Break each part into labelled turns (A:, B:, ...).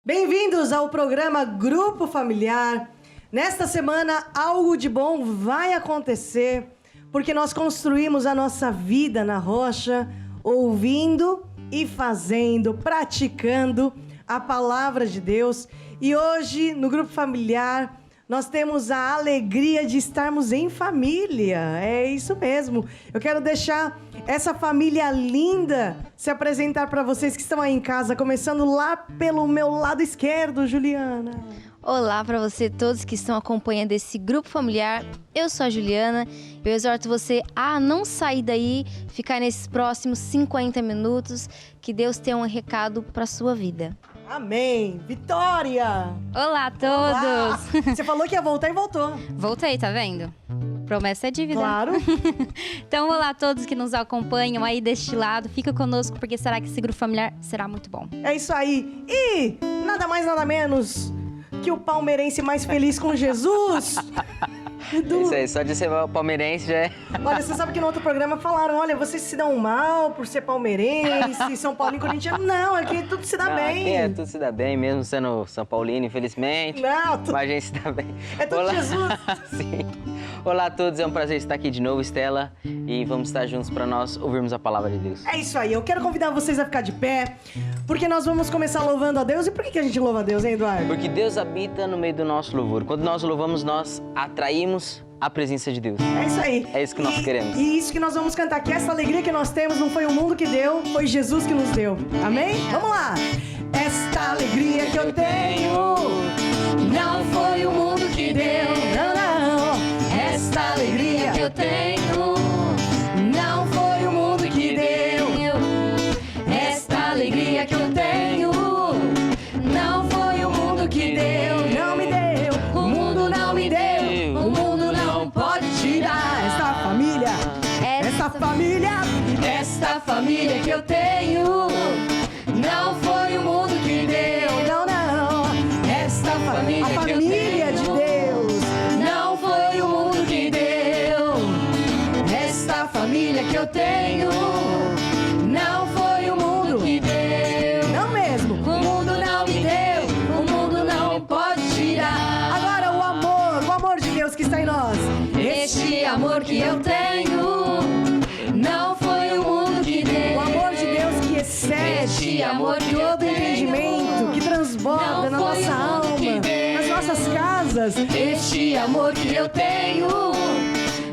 A: Bem-vindos ao programa Grupo Familiar. Nesta semana, algo de bom vai acontecer, porque nós construímos a nossa vida na rocha, ouvindo e fazendo, praticando a palavra de Deus. E hoje, no Grupo Familiar, nós temos a alegria de estarmos em família. É isso mesmo. Eu quero deixar essa família linda se apresentar para vocês que estão aí em casa, começando lá pelo meu lado esquerdo, Juliana.
B: Olá para você todos que estão acompanhando esse grupo familiar. Eu sou a Juliana. Eu exorto você a não sair daí, ficar nesses próximos 50 minutos, que Deus tem um recado para sua vida.
A: Amém. Vitória!
B: Olá a todos!
A: Olá. Você falou que ia voltar e voltou.
B: Voltei, tá vendo? Promessa é dívida.
A: Claro.
B: Então, olá a todos que nos acompanham aí deste lado. Fica conosco, porque será que esse grupo familiar será muito bom.
A: É isso aí. E nada mais, nada menos que o palmeirense mais feliz com Jesus.
C: Isso aí, só de ser palmeirense já é...
A: Olha, você sabe que no outro programa falaram, olha, vocês se dão mal por ser palmeirense, São Paulo e corintiano. Não, aqui tudo se dá bem.
C: Tudo se dá bem, mesmo sendo São Paulino, infelizmente.
A: Não,
C: mas a gente se dá bem.
A: É tudo Jesus.
C: Sim. Olá a todos, é um prazer estar aqui de novo, Estela. E vamos estar juntos para nós ouvirmos a palavra de Deus.
A: É isso aí, eu quero convidar vocês a ficar de pé, porque nós vamos começar louvando a Deus. E por que a gente louva a Deus, hein, Eduardo?
C: Porque Deus habita no meio do nosso louvor. Quando nós louvamos, nós atraímos a presença de Deus.
A: É isso aí.
C: É isso que nós queremos.
A: E isso que nós vamos cantar aqui, essa alegria que nós temos não foi o mundo que deu, foi Jesus que nos deu. Amém? Vamos lá. Esta alegria que eu tenho não foi o mundo que deu. Não, não. Esta alegria que eu tenho não foi o mundo que deu. Esta alegria que eu tenho não foi o mundo que deu. Não me deu. O mundo não me deu. O mundo não pode tirar. Esta família que eu tenho não foi o mundo que deu. Não, não. Esta família, a família de Deus não foi o mundo que deu. Esta família que eu tenho não foi o mundo que deu. Não mesmo. O mundo não me deu. O mundo não pode tirar. Agora o amor de Deus que está em nós. Este amor que eu tenho não foi o mundo que deu. O amor de Deus que excede amor de todo entendimento, que transborda na nossa alma, nas nossas casas. Este amor que eu tenho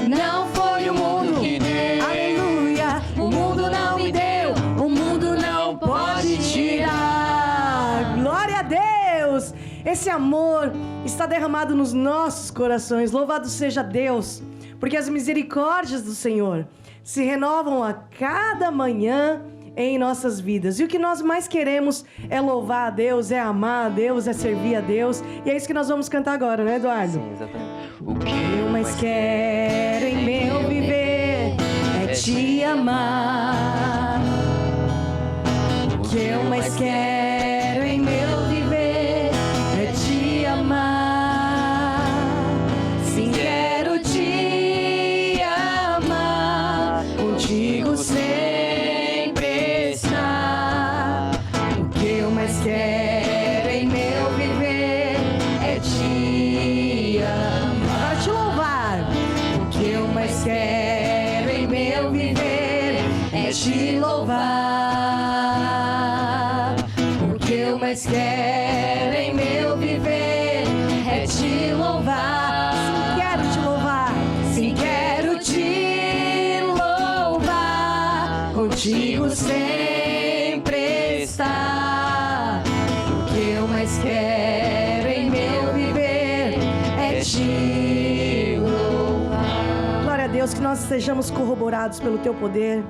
A: não foi o mundo que deu. Aleluia. O mundo não me deu. O mundo não pode tirar. Glória a Deus. Esse amor está derramado nos nossos corações. Louvado seja Deus, porque as misericórdias do Senhor se renovam a cada manhã em nossas vidas. E o que nós mais queremos é louvar a Deus, é amar a Deus, é servir a Deus. E é isso que nós vamos cantar agora, né, Eduardo?
C: Sim, exatamente.
A: O que eu mais quero em meu viver é te amar. O que eu mais quero em meu viver é te amar. Sim, quero te amar, contigo sempre estar. O que eu mais quero em meu viver é te amar. Para te louvar. O que eu mais quero em meu viver é te louvar. O que eu mais quero em meu viver é te louvar. Sim, quero te louvar. Sim, quero te louvar. Contigo sempre estar. O que eu mais quero em meu viver é te louvar. Glória a Deus, que nós sejamos corroborados pelo teu poder,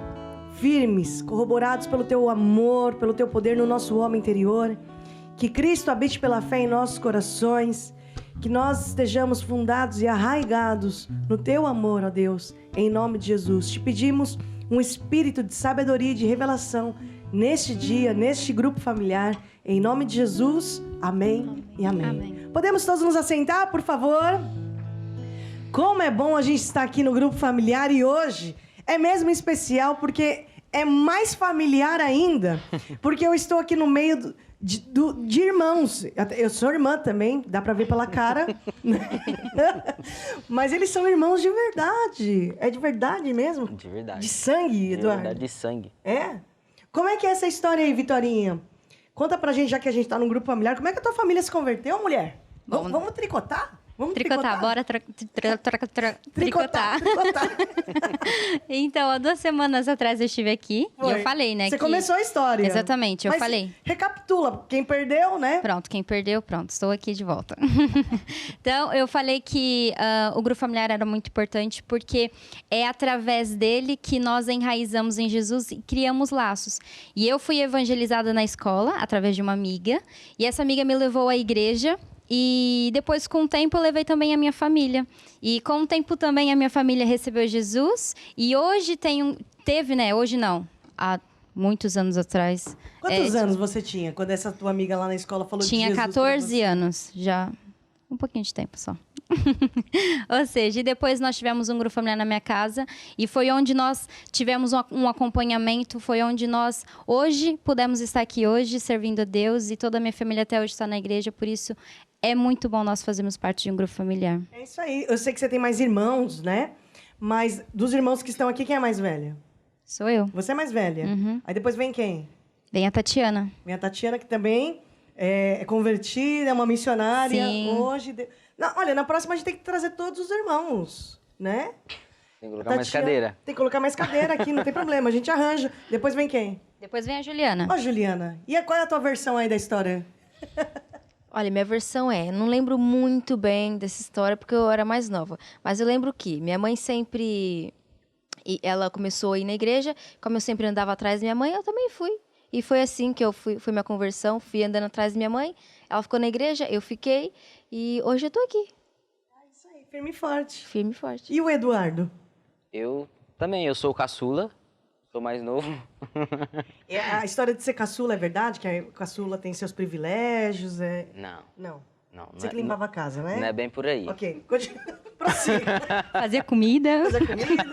A: firmes, corroborados pelo teu amor, pelo teu poder no nosso homem interior. Que Cristo habite pela fé em nossos corações. Que nós estejamos fundados e arraigados no teu amor, ó Deus, em nome de Jesus. Te pedimos um espírito de sabedoria e de revelação neste dia, neste grupo familiar, em nome de Jesus. Amém e amém.
B: Amém.
A: Podemos todos nos assentar, por favor? Como é bom a gente estar aqui no grupo familiar, e hoje é mesmo especial porque é mais familiar ainda, porque eu estou aqui no meio de irmãos. Eu sou irmã também, dá pra ver pela cara. Mas eles são irmãos de verdade. É de verdade mesmo?
C: De verdade.
A: De sangue, Eduardo?
C: De verdade, de sangue.
A: É? Como é que é essa história aí, Vitorinha? Conta pra gente, já que a gente tá num grupo familiar, como é que a tua família se converteu, mulher? Vamos tricotar? Vamos
B: Tricotar, bora tricotar.
A: Tricotar.
B: Então, há 2 semanas atrás eu estive aqui e eu falei, né?
A: Você começou a história.
B: Exatamente, eu
A: Mas
B: falei.
A: Recapitula, quem perdeu, né?
B: Pronto, quem perdeu, pronto, estou aqui de volta. Então, eu falei que o grupo familiar era muito importante porque é através dele que nós enraizamos em Jesus e criamos laços. E eu fui evangelizada na escola através de uma amiga e essa amiga me levou à igreja. E depois, com o tempo, eu levei também a minha família. E com o tempo também a minha família recebeu Jesus. E hoje teve, né? Hoje não. Há muitos anos atrás.
A: Quantos anos você tinha quando essa tua amiga lá na escola falou de Jesus?
B: Tinha 14 anos, já. Um pouquinho de tempo só. Ou seja, e depois nós tivemos um grupo familiar na minha casa e foi onde nós tivemos um acompanhamento, foi onde nós hoje pudemos estar aqui hoje servindo a Deus e toda a minha família até hoje está na igreja, por isso é muito bom nós fazermos parte de um grupo familiar.
A: É isso aí. Eu sei que você tem mais irmãos, né? Mas dos irmãos que estão aqui, quem é mais velha?
B: Sou eu.
A: Você é mais velha.
B: Uhum.
A: Aí depois vem quem?
B: Vem a Tatiana.
A: Vem a Tatiana, que também é convertida, é uma missionária.
B: Sim.
A: Hoje... Não, olha, na próxima a gente tem que trazer todos os irmãos, né?
C: Tem que colocar mais cadeira.
A: Tem que colocar mais cadeira aqui, não tem problema. A gente arranja. Depois vem quem?
B: Depois vem a Juliana.
A: Ó, Juliana. E qual é a tua versão aí da história?
B: Olha, minha versão não lembro muito bem dessa história porque eu era mais nova. Mas eu lembro que minha mãe sempre... Ela começou a ir na igreja, como eu sempre andava atrás da minha mãe, eu também fui. E foi assim que foi minha conversão, fui andando atrás da minha mãe, ela ficou na igreja, eu fiquei, e hoje eu tô aqui.
A: É isso aí, firme e forte.
B: Firme e forte.
A: E o Eduardo?
C: Eu também, eu sou o caçula, sou mais novo.
A: A história de ser caçula é verdade? Que a caçula tem seus privilégios?
C: Não.
A: Não. Você que limpava a casa, né?
C: Não é bem por aí.
A: Ok, prossiga.
B: Fazer comida.
A: Fazer comida.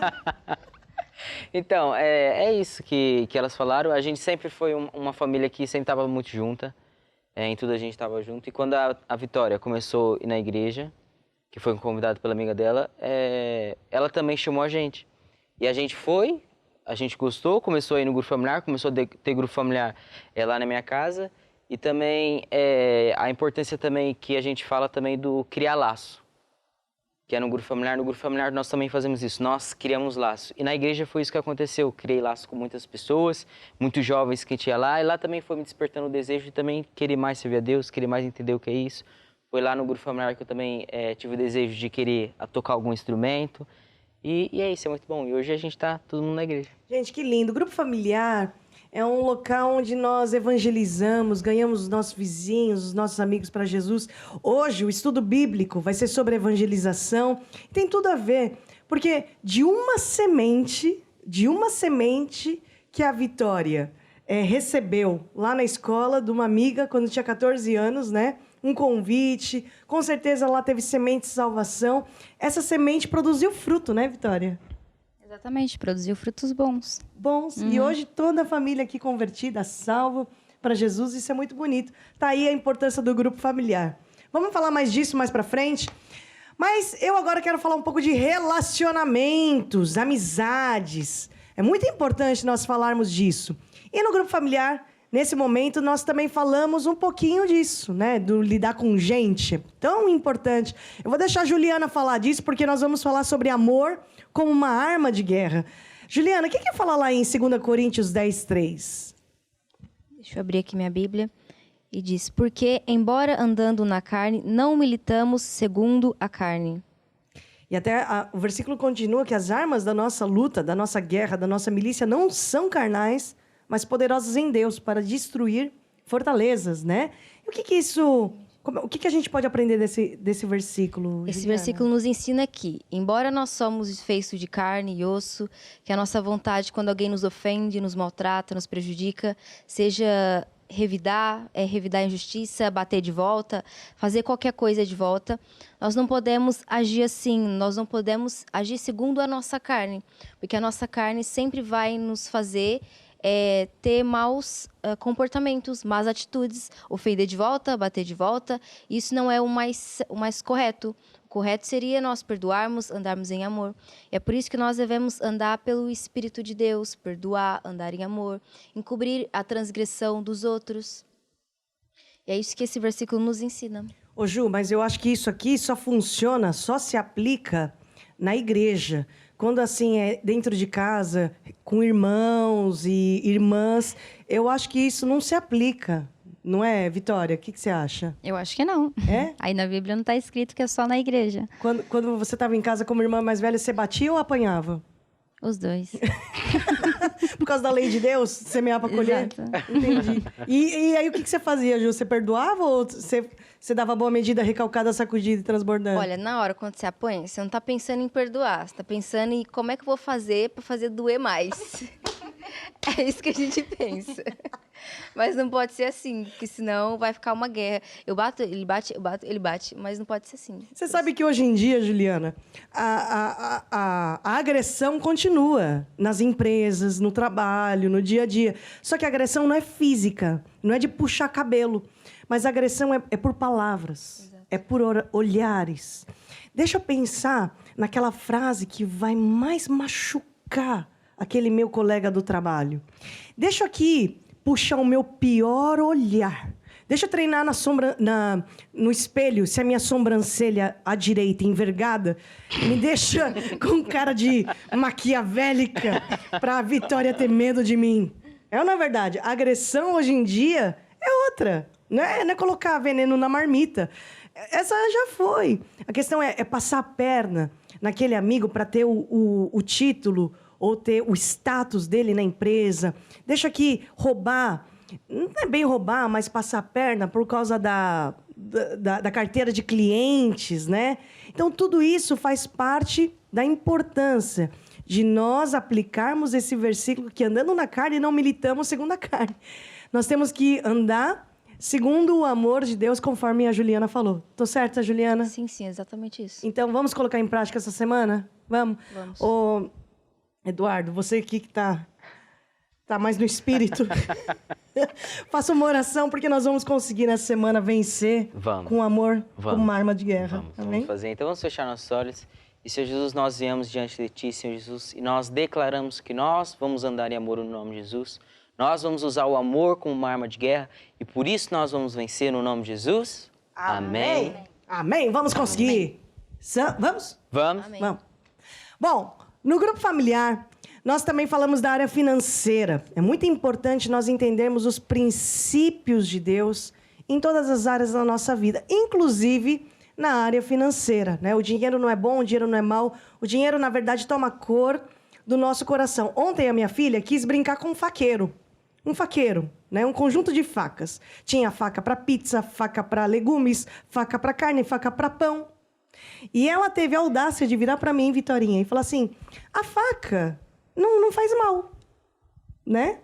C: Então, é isso que elas falaram. A gente sempre foi uma família que sempre estava muito junta. Em tudo a gente estava junto. E quando a Vitória começou a ir na igreja, que foi convidada pela amiga dela, ela também chamou a gente. E a gente foi, a gente gostou, começou a ir no grupo familiar, começou a ter grupo familiar lá na minha casa. E também a importância também que a gente fala também do criar laço. Que é no grupo familiar. No grupo familiar nós também fazemos isso, nós criamos laço. E na igreja foi isso que aconteceu, criei laço com muitas pessoas, muitos jovens que tinha lá. E lá também foi me despertando o desejo de também querer mais servir a Deus, querer mais entender o que é isso. Foi lá no grupo familiar que eu também tive o desejo de querer tocar algum instrumento. E é isso, é muito bom. E hoje a gente está todo mundo na igreja.
A: Gente, que lindo. O grupo familiar é um local onde nós evangelizamos, ganhamos os nossos vizinhos, os nossos amigos para Jesus. Hoje, o estudo bíblico vai ser sobre evangelização. Tem tudo a ver, porque de uma semente que a Vitória recebeu lá na escola de uma amiga, quando tinha 14 anos, né? Um convite. Com certeza, ela teve semente de salvação. Essa semente produziu fruto, né, Vitória?
B: Exatamente, produziu frutos bons.
A: E hoje toda a família aqui convertida, salvo para Jesus, isso é muito bonito. Tá aí a importância do grupo familiar. Vamos falar mais disso mais para frente? Mas eu agora quero falar um pouco de relacionamentos, amizades. É muito importante nós falarmos disso. E no grupo familiar, nesse momento, nós também falamos um pouquinho disso, né? Do lidar com gente. Tão importante. Eu vou deixar a Juliana falar disso, porque nós vamos falar sobre amor como uma arma de guerra. Juliana, o que fala lá em 2 Coríntios 10:3?
B: Deixa eu abrir aqui minha Bíblia. E diz, porque, embora andando na carne, não militamos segundo a carne.
A: E até o versículo continua que as armas da nossa luta, da nossa guerra, da nossa milícia não são carnais, mas poderosas em Deus para destruir fortalezas, né? E o que isso... O que a gente pode aprender desse versículo,
B: Esse
A: Juliana?
B: versículo nos ensina que, embora nós somos feitos de carne e osso, que a nossa vontade, quando alguém nos ofende, nos maltrata, nos prejudica, seja revidar a injustiça, bater de volta, fazer qualquer coisa de volta, nós não podemos agir assim, nós não podemos agir segundo a nossa carne, porque a nossa carne sempre vai nos fazer ter maus comportamentos, más atitudes, ofender de volta, bater de volta. Isso não é o mais correto. O correto seria nós perdoarmos, andarmos em amor. É por isso que nós devemos andar pelo Espírito de Deus, perdoar, andar em amor, encobrir a transgressão dos outros. E é isso que esse versículo nos ensina.
A: Ô Ju, mas eu acho que isso aqui só funciona, só se aplica na igreja. Quando assim é dentro de casa, com irmãos e irmãs, eu acho que isso não se aplica. Não é, Vitória? O que você acha?
D: Eu acho que não.
A: É?
D: Aí na Bíblia não está escrito que é só na igreja.
A: Quando você estava em casa como irmã mais velha, você batia ou apanhava?
D: Os dois.
A: Por causa da lei de Deus? Semear para colher?
D: Exato.
A: Entendi. E aí o que você fazia, Ju? Você perdoava ou você dava boa medida, recalcada, sacudida e transbordando?
B: Olha, na hora quando você apanha, você não está pensando em perdoar. Você está pensando em como é que eu vou fazer para fazer doer mais. É isso que a gente pensa. Mas não pode ser assim, porque senão vai ficar uma guerra. Eu bato, ele bate, eu bato, ele bate, mas não pode ser assim.
A: Você sabe que hoje em dia, Juliana, a agressão continua nas empresas, no trabalho, no dia a dia. Só que a agressão não é física, não é de puxar cabelo, mas a agressão é por palavras, exato, é por olhares. Deixa eu pensar naquela frase que vai mais machucar aquele meu colega do trabalho. Deixa eu aqui puxar o meu pior olhar. Deixa eu treinar no espelho, se a minha sobrancelha à direita envergada me deixa com cara de maquiavélica para a Vitória ter medo de mim. É ou não é verdade? A agressão hoje em dia é outra. Não é colocar veneno na marmita. Essa já foi. A questão é passar a perna naquele amigo para ter o título ou ter o status dele na empresa. Deixa aqui roubar. Não é bem roubar, mas passar a perna por causa da carteira de clientes, né? Então, tudo isso faz parte da importância de nós aplicarmos esse versículo que andando na carne não militamos segundo a carne. Nós temos que andar segundo o amor de Deus, conforme a Juliana falou. Tô certa, Juliana?
B: Sim, exatamente isso.
A: Então, vamos colocar em prática essa semana? Vamos?
B: Vamos.
A: Ô, Eduardo, você aqui que tá mais no espírito. Faça uma oração, porque nós vamos conseguir nessa semana vencer com amor, como uma arma de guerra.
C: Vamos fazer. Então, vamos fechar nossos olhos. E, Senhor Jesus, nós viemos diante de Ti, Senhor Jesus, e nós declaramos que nós vamos andar em amor no nome de Jesus. Nós vamos usar o amor como uma arma de guerra, e por isso nós vamos vencer no nome de Jesus. Amém.
A: Amém. Vamos conseguir. Vamos?
C: Vamos.
B: Amém.
A: Vamos. Bom, no grupo familiar, nós também falamos da área financeira. É muito importante nós entendermos os princípios de Deus em todas as áreas da nossa vida, inclusive na área financeira, né? O dinheiro não é bom, o dinheiro não é mau. O dinheiro, na verdade, toma cor do nosso coração. Ontem a minha filha quis brincar com um faqueiro. Um faqueiro, né? Um conjunto de facas. Tinha faca para pizza, faca para legumes, faca para carne, faca para pão. E ela teve a audácia de virar para mim, Vitorinha, e falar assim: a faca não faz mal, né?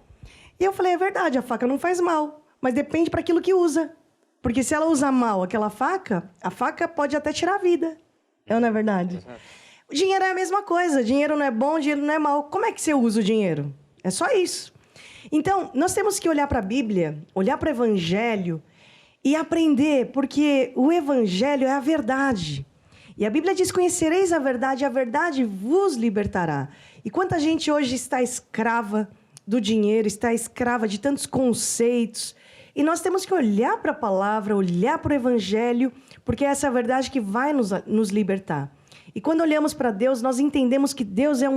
A: E eu falei: é verdade, a faca não faz mal, mas depende para aquilo que usa. Porque se ela usar mal aquela faca, a faca pode até tirar a vida. É ou não é verdade? O dinheiro é a mesma coisa. Dinheiro não é bom, dinheiro não é mal. Como é que você usa o dinheiro? É só isso. Então, nós temos que olhar para a Bíblia, olhar para o Evangelho e aprender, porque o Evangelho é a verdade. E a Bíblia diz: conhecereis a verdade vos libertará. E quanta gente hoje está escrava do dinheiro, está escrava de tantos conceitos. E nós temos que olhar para a palavra, olhar para o Evangelho, porque essa é a verdade que vai nos libertar. E quando olhamos para Deus, nós entendemos que Deus é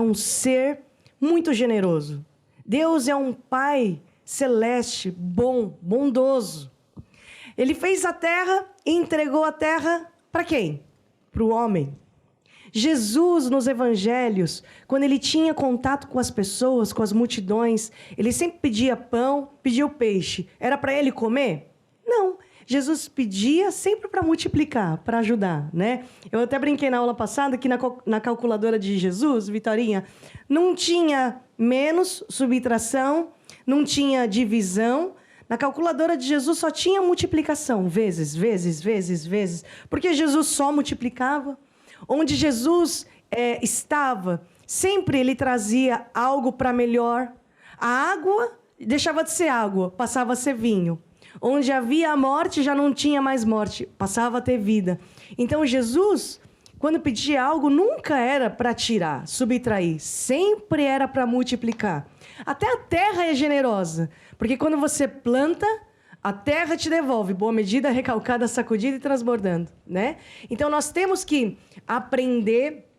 A: um ser muito generoso. Deus é um Pai celeste, bom, bondoso. Ele fez a terra e entregou a terra para quem? Para o homem. Jesus, nos evangelhos, quando ele tinha contato com as pessoas, com as multidões, ele sempre pedia pão, pedia o peixe. Era para ele comer? Não. Jesus pedia sempre para multiplicar, para ajudar, né? Eu até brinquei na aula passada que na calculadora de Jesus, Vitorinha, não tinha menos, subtração, não tinha divisão. Na calculadora de Jesus só tinha multiplicação, vezes. Porque Jesus só multiplicava. Onde Jesus estava, sempre ele trazia algo para melhor. A água deixava de ser água, passava a ser vinho. Onde havia a morte, já não tinha mais morte, passava a ter vida. Então, Jesus, quando pedia algo, nunca era para tirar, subtrair. Sempre era para multiplicar. Até a terra é generosa, porque quando você planta, a terra te devolve. Boa medida, recalcada, sacudida e transbordando, né? Então, nós temos que aprender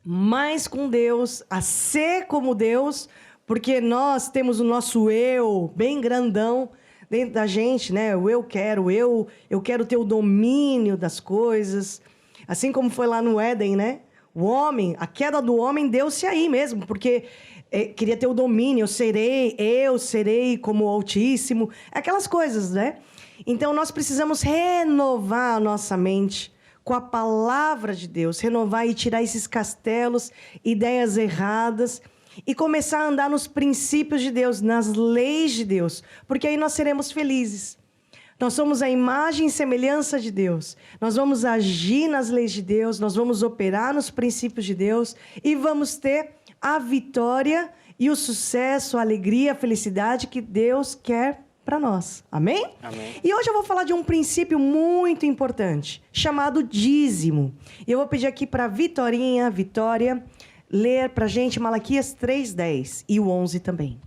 A: mais com Deus, a ser como Deus, porque nós temos o nosso eu bem grandão dentro da gente, né? O eu quero ter o domínio das coisas. Assim como foi lá no Éden, né? O homem, a queda do homem deu-se aí mesmo, porque queria ter o domínio, eu serei como o Altíssimo, aquelas coisas, né? Então, nós precisamos renovar a nossa mente com a palavra de Deus, renovar e tirar esses castelos, ideias erradas, e começar a andar nos princípios de Deus, nas leis de Deus, porque aí nós seremos felizes. Nós somos a imagem e semelhança de Deus. Nós vamos agir nas leis de Deus, nós vamos operar nos princípios de Deus e vamos ter a vitória e o sucesso, a alegria, a felicidade que Deus quer para nós. Amém?
C: Amém.
A: E hoje eu vou falar de um princípio muito importante, chamado dízimo. E eu vou pedir aqui para Vitória, ler para a gente Malaquias 3:10 e o 11 também.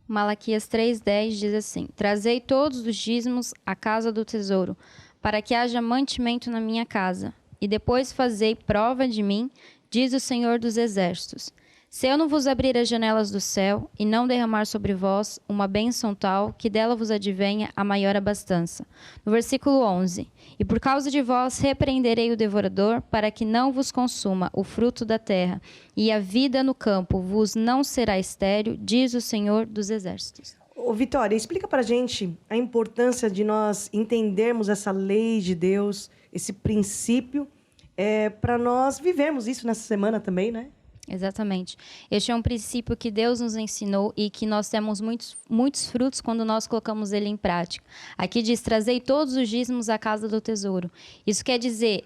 D: Malaquias 3:10 diz assim: Trazei todos os dízimos à casa do tesouro, para que haja mantimento na minha casa. E depois fazei prova de mim, diz o Senhor dos Exércitos. Se eu não vos abrir as janelas do céu e não derramar sobre vós uma bênção tal, que dela vos advenha a maior abastança. No versículo 11. E por causa de vós repreenderei o devorador, para que não vos consuma o fruto da terra, e a vida no campo vos não será estéril, diz o Senhor dos Exércitos.
A: Ô, Vitória, explica para a gente a importância de nós entendermos essa lei de Deus, esse princípio, para nós vivermos isso nessa semana também, né?
D: Exatamente. Este é um princípio que Deus nos ensinou e que nós temos muitos frutos quando nós colocamos ele em prática. Aqui diz, trazei todos os dízimos à casa do tesouro. Isso quer dizer,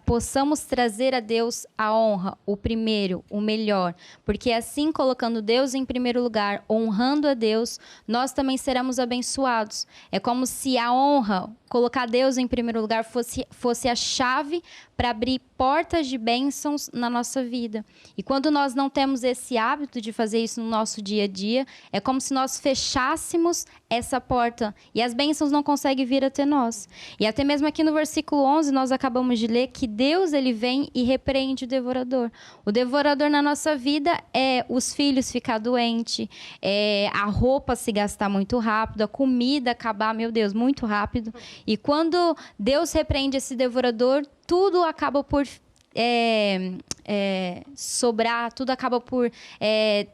D: possamos trazer a Deus a honra, o primeiro, o melhor. Porque assim, colocando Deus em primeiro lugar, honrando a Deus, nós também seremos abençoados. É como se a honra, colocar Deus em primeiro lugar, fosse a chave para abrir portas de bênçãos na nossa vida. E quando nós não temos esse hábito de fazer isso no nosso dia a dia, é como se nós fechássemos essa porta e as bênçãos não conseguem vir até nós. E até mesmo aqui no versículo 11, nós acabamos de ler que Deus ele vem e repreende o devorador. O devorador na nossa vida é os filhos ficar doentes, a roupa se gastar muito rápido, a comida acabar, meu Deus, muito rápido. E quando Deus repreende esse devorador, tudo acaba por sobrar, tudo acaba por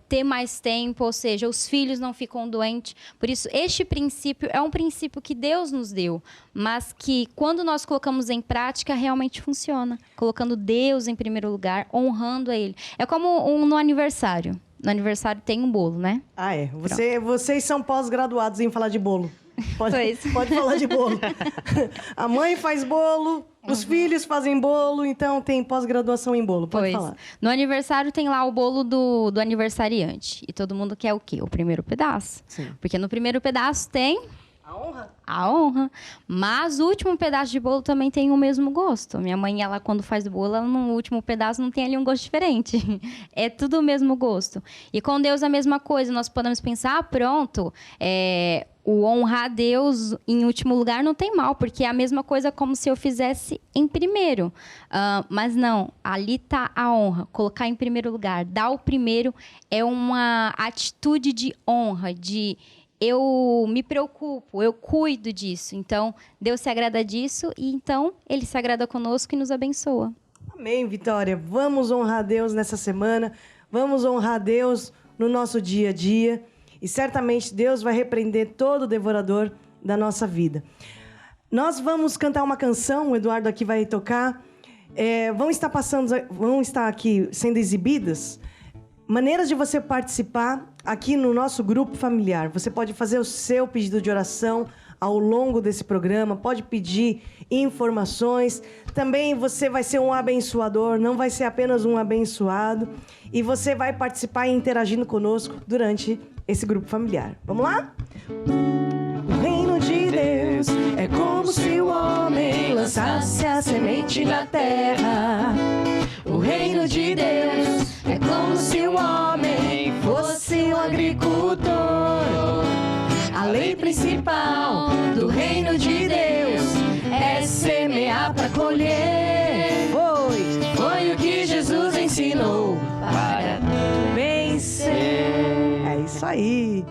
D: ter mais tempo, ou seja, os filhos não ficam doentes. Por isso, este princípio é um princípio que Deus nos deu, mas que quando nós colocamos em prática, realmente funciona. Colocando Deus em primeiro lugar, honrando a Ele. É como no aniversário. No aniversário tem um bolo, né?
A: Ah, é. Vocês são pós-graduados em falar de bolo. Pode falar de bolo. A mãe faz bolo, os filhos fazem bolo, então tem pós-graduação em bolo. Pode falar.
D: No aniversário tem lá o bolo do aniversariante. E todo mundo quer o quê? O primeiro pedaço.
A: Sim.
D: Porque no primeiro pedaço tem
A: A honra?
D: a honra. Mas o último pedaço de bolo também tem o mesmo gosto. Minha mãe, ela quando faz bolo, ela, no último pedaço não tem ali um gosto diferente. É tudo o mesmo gosto. E com Deus a mesma coisa. Nós podemos pensar, pronto, o honrar a Deus em último lugar não tem mal, porque é a mesma coisa como se eu fizesse em primeiro. Mas não, ali está a honra, colocar em primeiro lugar. Dar o primeiro é uma atitude de honra, de eu me preocupo, eu cuido disso. Então, Deus se agrada disso e então Ele se agrada conosco e nos abençoa.
A: Amém, Vitória. Vamos honrar a Deus nessa semana. Vamos honrar a Deus no nosso dia a dia. E certamente Deus vai repreender todo o devorador da nossa vida. Nós vamos cantar uma canção, o Eduardo aqui vai tocar. Vão estar aqui sendo exibidas maneiras de você participar aqui no nosso grupo familiar. Você pode fazer o seu pedido de oração ao longo desse programa, pode pedir informações. Também você vai ser um abençoador, não vai ser apenas um abençoado. E você vai participar interagindo conosco durante esse grupo familiar. Vamos lá? O reino de Deus é como se o homem lançasse a semente na terra. O reino de Deus é como se o homem fosse um agricultor. A lei principal do reino de Deus é semear para colher. Foi o que Jesus ensinou para vencer. É isso aí.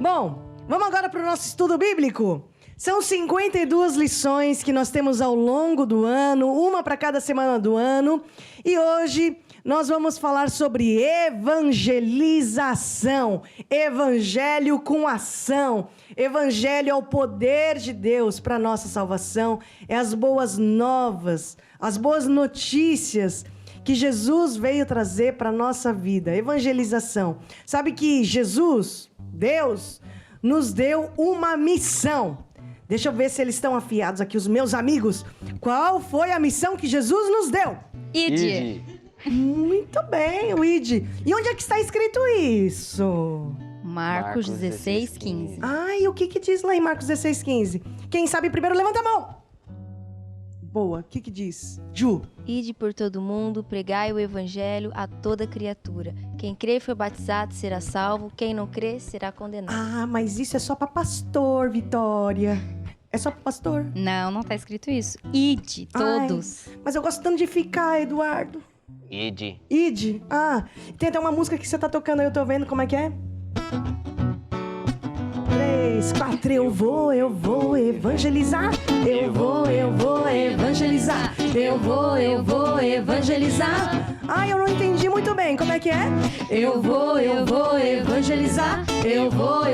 A: Bom, vamos agora para o nosso estudo bíblico. São 52 lições que nós temos ao longo do ano, uma para cada semana do ano. E hoje nós vamos falar sobre evangelização. Evangelho com ação. Evangelho é o poder de Deus para a nossa salvação. É as boas novas, as boas notícias que Jesus veio trazer para a nossa vida. Evangelização. Sabe que Jesus, Deus, nos deu uma missão. Deixa eu ver se eles estão afiados aqui, os meus amigos. Qual foi a missão que Jesus nos deu?
D: Ide.
A: Muito bem, o Ide. E onde é que está escrito isso?
D: Marcos 16, 15.
A: Ai, o que diz lá em Marcos 16, 15? Quem sabe primeiro levanta a mão. Boa, o que diz? Ju.
B: Ide por todo mundo, pregai o evangelho a toda criatura. Quem crê e for batizado será salvo, quem não crê será condenado.
A: Ah, mas isso é só para pastor, Vitória. É só para pastor?
D: Não tá escrito isso. Ide, todos.
A: Ai, mas eu gosto tanto de ficar, Eduardo.
C: Ide.
A: Ide. Ah, tem até uma música que você tá tocando aí, eu tô vendo como é que é. 3, 4, eu vou evangelizar. Eu vou evangelizar. Eu vou evangelizar. Ah, eu não entendi muito bem, como é que é? Eu vou evangelizar. Eu vou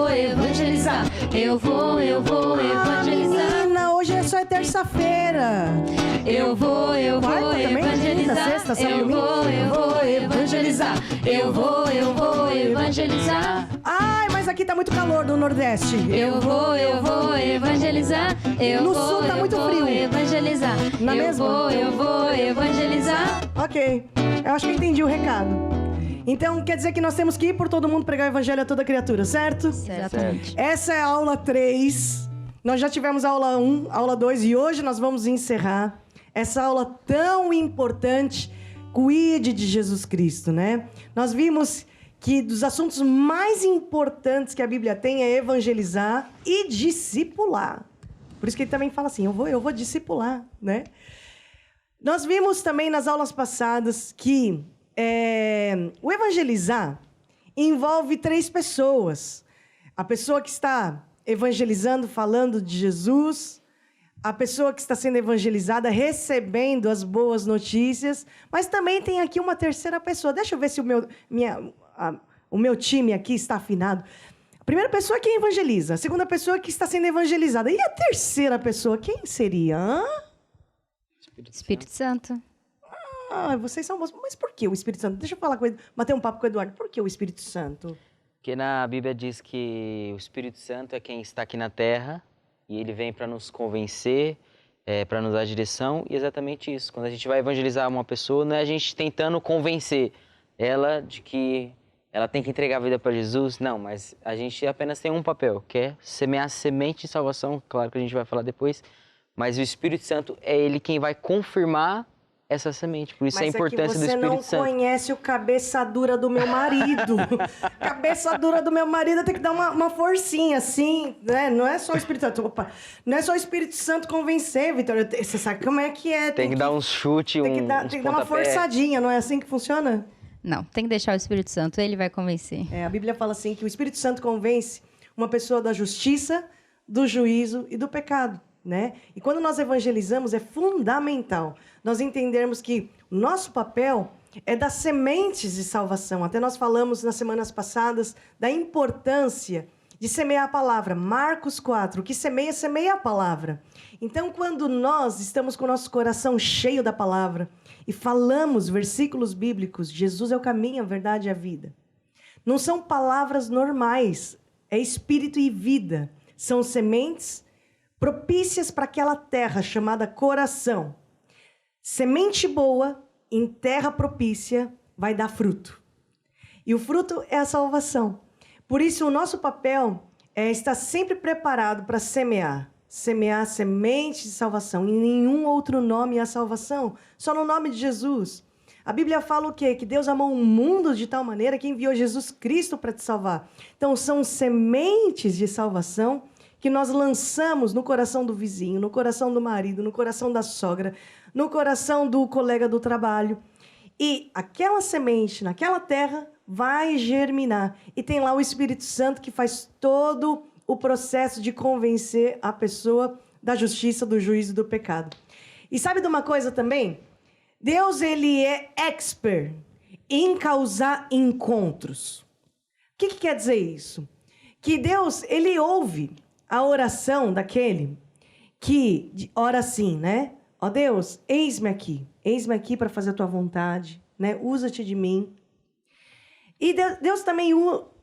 A: evangelizar. Eu vou evangelizar. Menina, hoje é só terça-feira. Eu vou evangelizar. Sexta, sábado, domingo. Eu vou evangelizar. Eu vou evangelizar. Ai, mas aqui tá muito calor no Nordeste.
D: Eu vou evangelizar.
A: No Sul tá muito frio.
D: Evangelizar.
A: Na mesma?
D: Eu vou evangelizar.
A: Ok, eu acho que eu entendi o recado. Então, quer dizer que nós temos que ir por todo mundo pregar o evangelho a toda criatura, certo?
D: Exatamente.
A: Essa é a aula 3. Nós já tivemos a aula 1, aula 2 e hoje nós vamos encerrar essa aula tão importante, cuide de Jesus Cristo, né? Nós vimos que dos assuntos mais importantes que a Bíblia tem é evangelizar e discipular. Por isso que ele também fala assim, eu vou discipular, né? Nós vimos também nas aulas passadas que o evangelizar envolve 3 pessoas. A pessoa que está evangelizando, falando de Jesus, a pessoa que está sendo evangelizada, recebendo as boas notícias, mas também tem aqui uma terceira pessoa. Deixa eu ver se o meu time aqui está afinado. A primeira pessoa é quem evangeliza, a segunda pessoa é que está sendo evangelizada. E a terceira pessoa, quem seria?
D: Espírito Santo.
A: Ah, vocês são bons. Mas por que o Espírito Santo? Deixa eu falar bater um papo com o Eduardo. Por que o Espírito Santo?
C: Porque na Bíblia diz que o Espírito Santo é quem está aqui na Terra e ele vem para nos convencer, para nos dar direção. E exatamente isso. Quando a gente vai evangelizar uma pessoa, não é a gente tentando convencer ela de que ela tem que entregar a vida para Jesus. Não, mas a gente apenas tem um papel, que é semear a semente de salvação. Claro que a gente vai falar depois. Mas o Espírito Santo é ele quem vai confirmar essa semente. Por isso a importância do Espírito Santo.
A: Você não conhece o cabeça dura do meu marido. Cabeça dura do meu marido tem que dar uma forcinha, assim, né? Não é só o Espírito Santo. Opa, não é só o Espírito Santo convencer, Vitória. Você sabe como é que é.
C: Tem que dar uns chutes,
A: tem que dar uma forçadinha, não é assim que funciona?
D: Não, tem que deixar o Espírito Santo, ele vai convencer.
A: A Bíblia fala assim, que o Espírito Santo convence uma pessoa da justiça, do juízo e do pecado, né? E quando nós evangelizamos, é fundamental nós entendermos que o nosso papel é dar sementes de salvação. Até nós falamos nas semanas passadas da importância de semear a palavra. Marcos 4, o que semeia, semeia a palavra. Então, quando nós estamos com o nosso coração cheio da palavra e falamos versículos bíblicos, Jesus é o caminho, a verdade e a vida. Não são palavras normais, é espírito e vida. São sementes propícias para aquela terra chamada coração. Semente boa em terra propícia vai dar fruto. E o fruto é a salvação. Por isso, o nosso papel é estar sempre preparado para semear. Semear semente de salvação. Em nenhum outro nome há salvação, só no nome de Jesus. A Bíblia fala o quê? Que Deus amou o mundo de tal maneira que enviou Jesus Cristo para te salvar. Então, são sementes de salvação que nós lançamos no coração do vizinho, no coração do marido, no coração da sogra, no coração do colega do trabalho. E aquela semente naquela terra vai germinar. E tem lá o Espírito Santo que faz todo o processo de convencer a pessoa da justiça, do juízo e do pecado. E sabe de uma coisa também? Deus, ele é expert em causar encontros. O que quer dizer isso? Que Deus, ele ouve a oração daquele que ora assim, né? Ó Deus, eis-me aqui para fazer a tua vontade, né? Usa-te de mim. E Deus também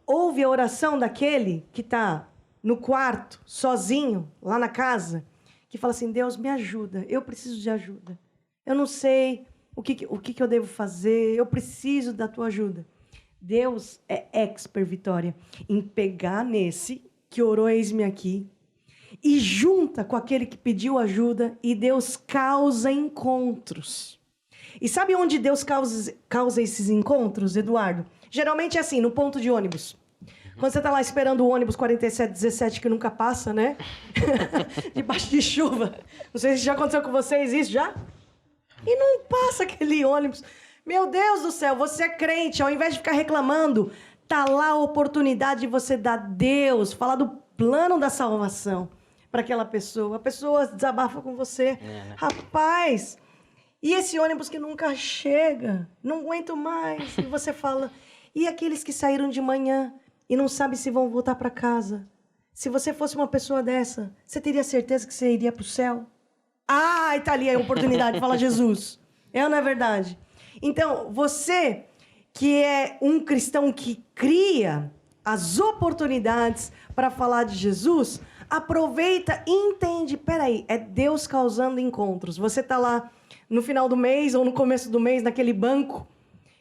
A: ouve a oração daquele que está no quarto, sozinho, lá na casa, que fala assim, Deus, me ajuda, eu preciso de ajuda. Eu não sei o que eu devo fazer, eu preciso da tua ajuda. Deus é expert, Vitória, em pegar nesse que orou, eis-me aqui, e junta com aquele que pediu ajuda, e Deus causa encontros. E sabe onde Deus causa esses encontros, Eduardo? Geralmente é assim, no ponto de ônibus. Quando você está lá esperando o ônibus 4717, que nunca passa, né? Debaixo de chuva. Não sei se já aconteceu com vocês isso, já? E não passa aquele ônibus. Meu Deus do céu, você é crente, ao invés de ficar reclamando, tá lá a oportunidade de você dar a Deus, falar do plano da salvação para aquela pessoa. A pessoa desabafa com você.
C: Né?
A: Rapaz, e esse ônibus que nunca chega? Não aguento mais. E você fala, e aqueles que saíram de manhã e não sabem se vão voltar para casa? Se você fosse uma pessoa dessa, você teria certeza que você iria para o céu? Ah, e tá ali a oportunidade, fala Jesus. É ou não é verdade? Então, você que é um cristão que cria as oportunidades para falar de Jesus, aproveita e entende. Peraí, é Deus causando encontros. Você tá lá no final do mês ou no começo do mês, naquele banco,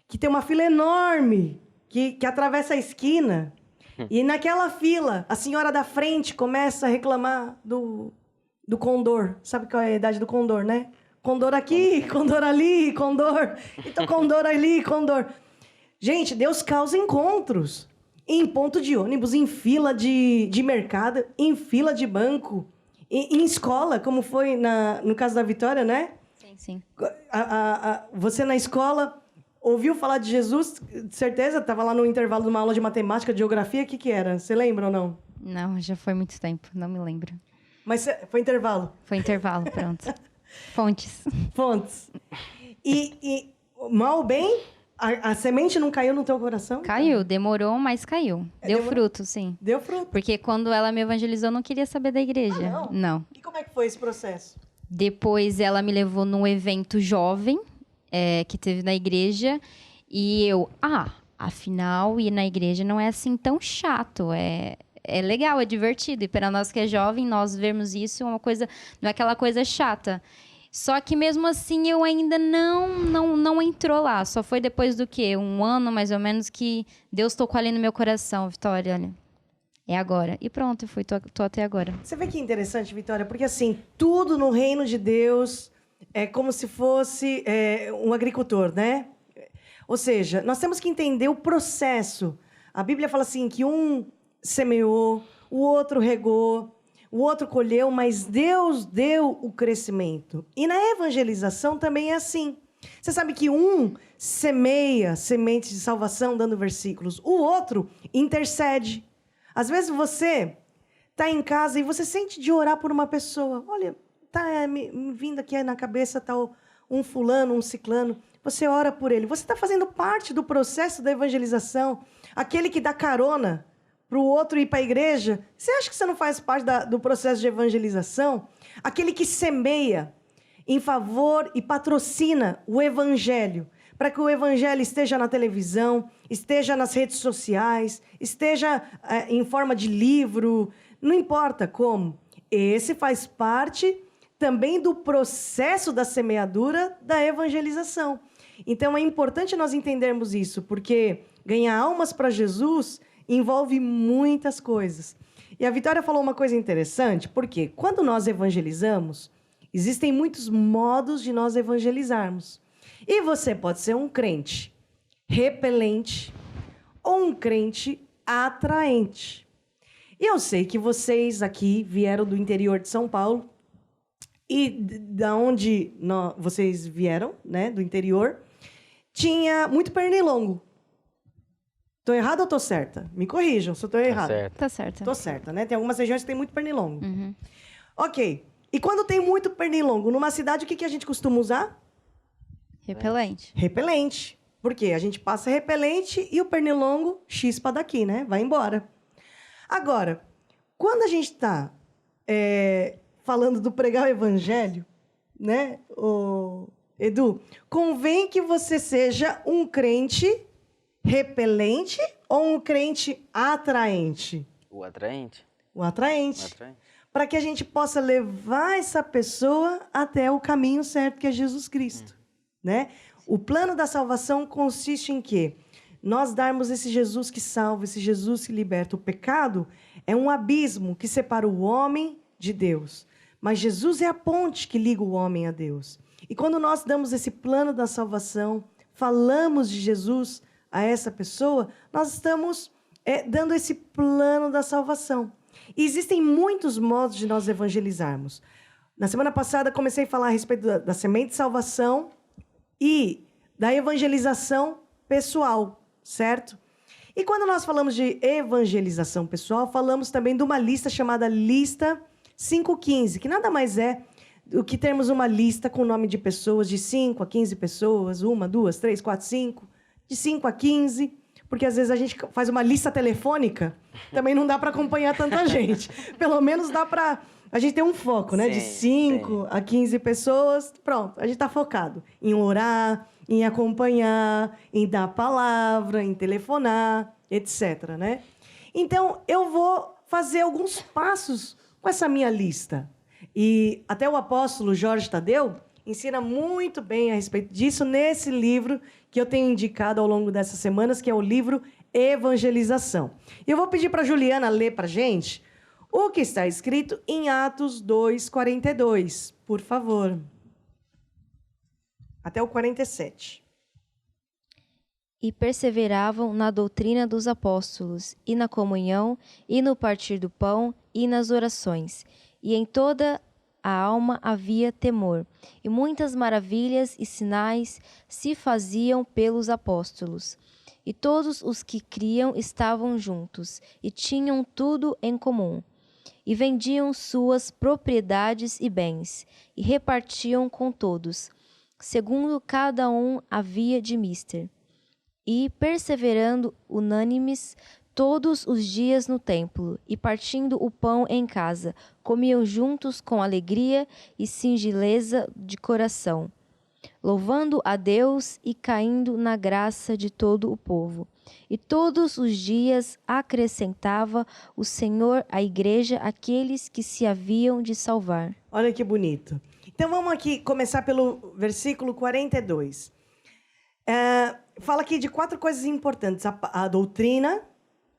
A: que tem uma fila enorme, que atravessa a esquina. E naquela fila, a senhora da frente começa a reclamar do condor. Sabe qual é a idade do condor, né? Condor aqui, condor ali, condor. Então, condor ali, condor. Gente, Deus causa encontros. Em ponto de ônibus, em fila de mercado, em fila de banco, em escola, como foi no caso da Vitória, né?
D: Sim.
A: Você na escola ouviu falar de Jesus, de certeza? Estava lá no intervalo de uma aula de matemática, de geografia, o que era? Você lembra ou não?
D: Não, já foi muito tempo, não me lembro.
A: Mas foi intervalo?
D: Foi intervalo, pronto. Fontes. E
A: mal ou bem, a semente não caiu no teu coração?
D: Caiu, demorou, mas caiu. Deu fruto, sim.
A: Deu fruto.
D: Porque quando ela me evangelizou, eu não queria saber da igreja.
A: Não? E como é que foi esse processo?
D: Depois ela me levou num evento jovem, que teve na igreja, e eu, afinal, ir na igreja não é assim tão chato, é legal, é divertido. E para nós que é jovem, nós vermos isso é uma coisa, não é aquela coisa chata. Só que mesmo assim eu ainda não entrou lá. Só foi depois do quê? 1 ano, mais ou menos, que Deus tocou ali no meu coração. Vitória, olha, é agora. E pronto, eu tô até agora.
A: Você vê que interessante, Vitória? Porque assim, tudo no reino de Deus é como se fosse um agricultor, né? Ou seja, nós temos que entender o processo. A Bíblia fala assim, que um semeou, o outro regou, o outro colheu, mas Deus deu o crescimento. E na evangelização também é assim. Você sabe que um semeia sementes de salvação, dando versículos. O outro intercede. Às vezes você está em casa e você sente de orar por uma pessoa. Olha, está me vindo aqui na cabeça tal um fulano, um ciclano. Você ora por ele. Você está fazendo parte do processo da evangelização. Aquele que dá carona para o outro ir para a igreja, você acha que você não faz parte do processo de evangelização? Aquele que semeia em favor e patrocina o evangelho, para que o evangelho esteja na televisão, esteja nas redes sociais, esteja em forma de livro, não importa como. Esse faz parte também do processo da semeadura da evangelização. Então, é importante nós entendermos isso, porque ganhar almas para Jesus envolve muitas coisas. E a Vitória falou uma coisa interessante, porque quando nós evangelizamos, existem muitos modos de nós evangelizarmos. E você pode ser um crente repelente ou um crente atraente. E eu sei que vocês aqui vieram do interior de São Paulo e da onde vocês vieram, né, do interior, tinha muito pernilongo. Estou errada ou estou certa? Me corrijam se eu estou errada.
B: Tá certo.
A: Estou certa, né? Tem algumas regiões que tem muito pernilongo.
B: Uhum.
A: Ok. E quando tem muito pernilongo numa cidade, o que a gente costuma usar?
B: Repelente.
A: Repelente. Por quê? A gente passa repelente e o pernilongo chispa daqui, né? Vai embora. Agora, quando a gente está falando do pregar o evangelho, né, Edu, convém que você seja um crente repelente ou um crente atraente?
C: O atraente?
A: O atraente.
C: O atraente.
A: Para que a gente possa levar essa pessoa até o caminho certo, que é Jesus Cristo. Né? O plano da salvação consiste em quê? Nós darmos esse Jesus que salva, esse Jesus que liberta. O pecado é um abismo que separa o homem de Deus. Mas Jesus é a ponte que liga o homem a Deus. E quando nós damos esse plano da salvação, falamos de Jesus a essa pessoa, nós estamos dando esse plano da salvação. E existem muitos modos de nós evangelizarmos. Na semana passada, comecei a falar a respeito da semente de salvação e da evangelização pessoal, certo? E quando nós falamos de evangelização pessoal, falamos também de uma lista chamada Lista 515, que nada mais é do que termos uma lista com o nome de pessoas, de 5 a 15 pessoas, 1, 2, 3, 4, 5, de 5 a 15, porque às vezes a gente faz uma lista telefônica, também não dá para acompanhar tanta gente. Pelo menos dá para a gente ter um foco, né?
C: Sim,
A: de 5 a 15 pessoas, pronto, a gente está focado em orar, em acompanhar, em dar palavra, em telefonar, etc, né? Então, eu vou fazer alguns passos com essa minha lista. E até o apóstolo Jorge Tadeu ensina muito bem a respeito disso nesse livro que eu tenho indicado ao longo dessas semanas, que é o livro Evangelização. E eu vou pedir para a Juliana ler para a gente o que está escrito em Atos 2:42, por favor. Até o 47.
B: E perseveravam na doutrina dos apóstolos, e na comunhão, e no partir do pão, e nas orações. E em toda a alma havia temor, e muitas maravilhas e sinais se faziam pelos apóstolos. E todos os que criam estavam juntos, e tinham tudo em comum. E vendiam suas propriedades e bens, e repartiam com todos, segundo cada um havia de mister. E perseverando unânimes todos os dias no templo, e partindo o pão em casa, comiam juntos com alegria e singeleza de coração, louvando a Deus e caindo na graça de todo o povo. E todos os dias acrescentava o Senhor à igreja aqueles que se haviam de salvar.
A: Olha que bonito. Então vamos aqui começar pelo versículo 42. Fala aqui de 4 coisas importantes: a doutrina,